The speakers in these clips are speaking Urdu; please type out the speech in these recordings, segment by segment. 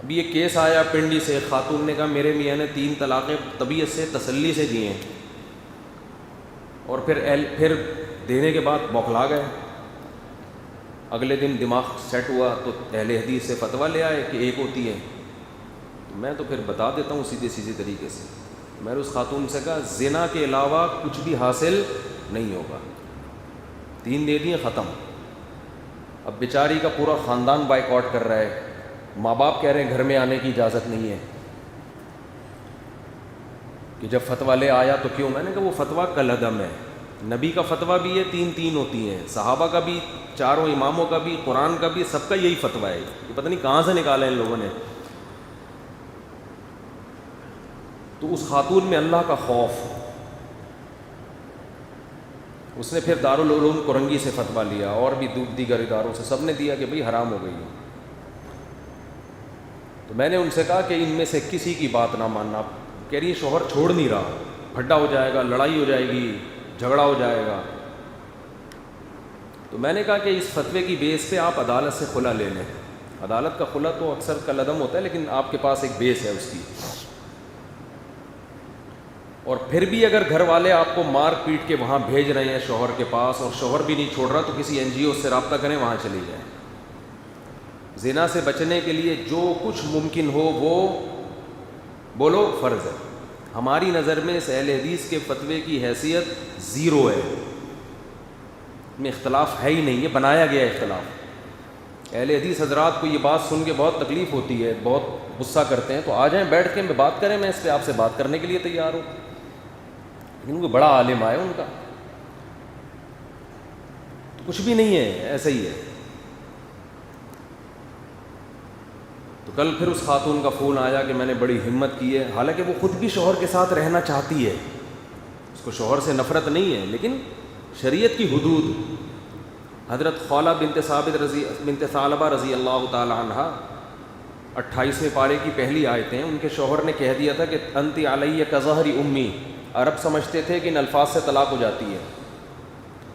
ابھی یہ کیس آیا پنڈی سے، خاتون نے کہا میرے میاں نے 3 طلاقیں طبیعت سے تسلی سے دی ہیں، اور پھر دینے کے بعد بوکھلا گئے۔ اگلے دن دماغ سیٹ ہوا تو اہل حدیث سے فتویٰ لے آئے کہ 1 ہوتی ہے۔ تو میں تو پھر بتا دیتا ہوں سیدھے طریقے سے، میں نے اس خاتون سے کہا زنا کے علاوہ کچھ بھی حاصل نہیں ہوگا، 3 دے دیے ختم۔ اب بیچاری کا پورا خاندان بائیکاٹ کر رہا ہے، ماں باپ کہہ رہے ہیں گھر میں آنے کی اجازت نہیں ہے، کہ جب فتویٰ لے آیا تو کیوں؟ میں نے کہا وہ فتویٰ کالعدم ہے، نبی کا فتویٰ بھی ہے 3 ہوتی ہیں، صحابہ کا بھی، 4 اماموں کا بھی، قرآن کا بھی، سب کا یہی فتویٰ ہے، یہ پتہ نہیں کہاں سے نکالا ان لوگوں نے۔ تو اس خاتون میں اللہ کا خوف، اس نے پھر دارالعلوم کرنگی سے فتویٰ لیا اور بھی دیگر اداروں سے، سب نے دیا کہ بھئی حرام ہو گئی ہے۔ تو میں نے ان سے کہا کہ ان میں سے کسی کی بات نہ ماننا۔ کہہ رہی ہے شوہر چھوڑ نہیں رہا، پھڈا ہو جائے گا، لڑائی ہو جائے گی، جھگڑا ہو جائے گا۔ تو میں نے کہا کہ اس فتوے کی بیس پہ آپ عدالت سے خلا لے لیں، عدالت کا خلا تو اکثر کالعدم ہوتا ہے، لیکن آپ کے پاس ایک بیس ہے اس کی۔ اور پھر بھی اگر گھر والے آپ کو مار پیٹ کے وہاں بھیج رہے ہیں شوہر کے پاس، اور شوہر بھی نہیں چھوڑ رہا، تو کسی NGO سے رابطہ کریں، وہاں چلی جائیں۔ زنا سے بچنے کے لیے جو کچھ ممکن ہو وہ بولو فرض ہے۔ ہماری نظر میں اس اہل حدیث کے فتوے کی حیثیت 0 ہے، میں اختلاف ہے ہی نہیں، یہ بنایا گیا اختلاف۔ اہل حدیث حضرات کو یہ بات سن کے بہت تکلیف ہوتی ہے، بہت غصہ کرتے ہیں، تو آ جائیں بیٹھ کے بات کریں، میں اس پہ آپ سے بات کرنے کے لیے تیار ہوں۔ لیکن کوئی بڑا عالم آئے ان کا، تو کچھ بھی نہیں ہے، ایسا ہی ہے۔ تو کل پھر اس خاتون کا فون آیا کہ میں نے بڑی ہمت کی ہے، حالانکہ وہ خود بھی شوہر کے ساتھ رہنا چاہتی ہے، اس کو شوہر سے نفرت نہیں ہے، لیکن شریعت کی حدود۔ حضرت خولہ بنت ثعلبہ رضی اللہ تعالی عنہا 28ویں پارے کی پہلی آیتیں، ان کے شوہر نے کہہ دیا تھا کہ انت علیہ کظہر امی۔ عرب سمجھتے تھے کہ ان الفاظ سے طلاق ہو جاتی ہے۔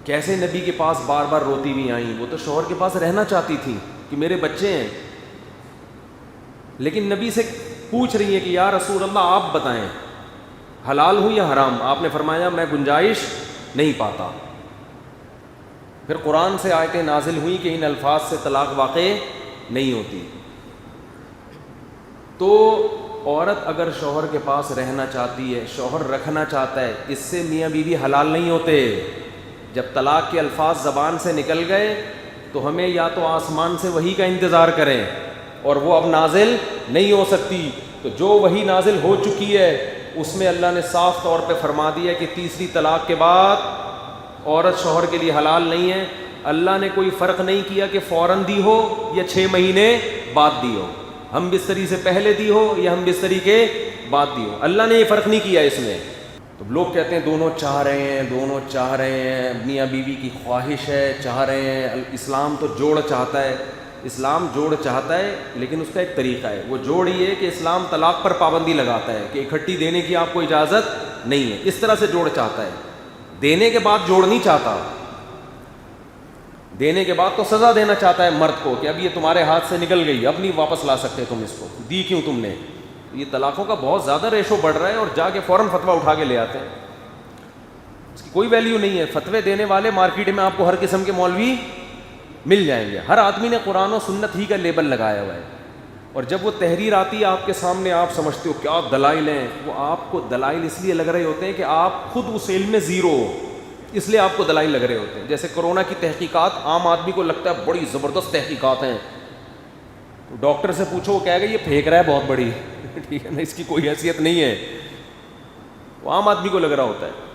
کیسے نبی کے پاس بار بار روتی ہوئی آئیں، وہ تو شوہر کے پاس رہنا چاہتی تھی کہ میرے بچے ہیں، لیکن نبی سے پوچھ رہی ہے کہ یا رسول اللہ آپ بتائیں حلال ہوں یا حرام؟ آپ نے فرمایا میں گنجائش نہیں پاتا۔ پھر قرآن سے آیتیں نازل ہوئیں کہ ان الفاظ سے طلاق واقع نہیں ہوتی۔ تو عورت اگر شوہر کے پاس رہنا چاہتی ہے، شوہر رکھنا چاہتا ہے، اس سے میاں بیوی حلال نہیں ہوتے۔ جب طلاق کے الفاظ زبان سے نکل گئے تو ہمیں یا تو آسمان سے وحی کا انتظار کریں، اور وہ اب نازل نہیں ہو سکتی۔ تو جو وحی نازل ہو چکی ہے اس میں اللہ نے صاف طور پہ فرما دیا کہ تیسری طلاق کے بعد عورت شوہر کے لیے حلال نہیں ہے۔ اللہ نے کوئی فرق نہیں کیا کہ فوراً دی ہو یا 6 مہینے بعد دی ہو، ہم بستری سے پہلے دی ہو یا ہم بستری کے بعد دی ہو، اللہ نے یہ فرق نہیں کیا اس میں۔ تو لوگ کہتے ہیں دونوں چاہ رہے ہیں، میاں بیوی کی خواہش ہے، چاہ رہے ہیں۔ اسلام تو جوڑ چاہتا ہے، اسلام جوڑ چاہتا ہے، لیکن اس کا ایک طریقہ ہے۔ وہ جوڑ یہ ہے کہ اسلام طلاق پر پابندی لگاتا ہے کہ اکٹھی دینے کی آپ کو اجازت نہیں ہے، اس طرح سے جوڑ چاہتا ہے۔ دینے کے بعد جوڑ نہیں چاہتا، دینے کے بعد تو سزا دینا چاہتا ہے مرد کو کہ اب یہ تمہارے ہاتھ سے نکل گئی، اب نہیں واپس لا سکتے تم اس کو، دی کیوں تم نے؟ یہ طلاقوں کا بہت زیادہ ریشو بڑھ رہا ہے، اور جا کے فوراً فتویٰ اٹھا کے لے آتے ہیں، اس کی کوئی ویلیو نہیں ہے۔ فتوے دینے والے مارکیٹ میں آپ کو ہر قسم کے مولوی مل جائیں گے، ہر آدمی نے قرآن و سنت ہی کا لیبل لگایا ہوا ہے، اور جب وہ تحریر آتی ہے آپ کے سامنے، آپ سمجھتے ہو کیا دلائل ہیں، وہ آپ کو دلائل اس لیے لگ رہے ہوتے ہیں کہ آپ خود اس علم میں 0 ہو، اس لیے آپ کو دلائل لگ رہے ہوتے ہیں۔ جیسے کرونا کی تحقیقات عام آدمی کو لگتا ہے بڑی زبردست تحقیقات ہیں، ڈاکٹر سے پوچھو وہ کہے گا یہ پھینک رہا ہے بہت بڑی ٹھیک ہے نا، اس کی کوئی حیثیت نہیں ہے، وہ عام آدمی کو لگ رہا ہوتا ہے۔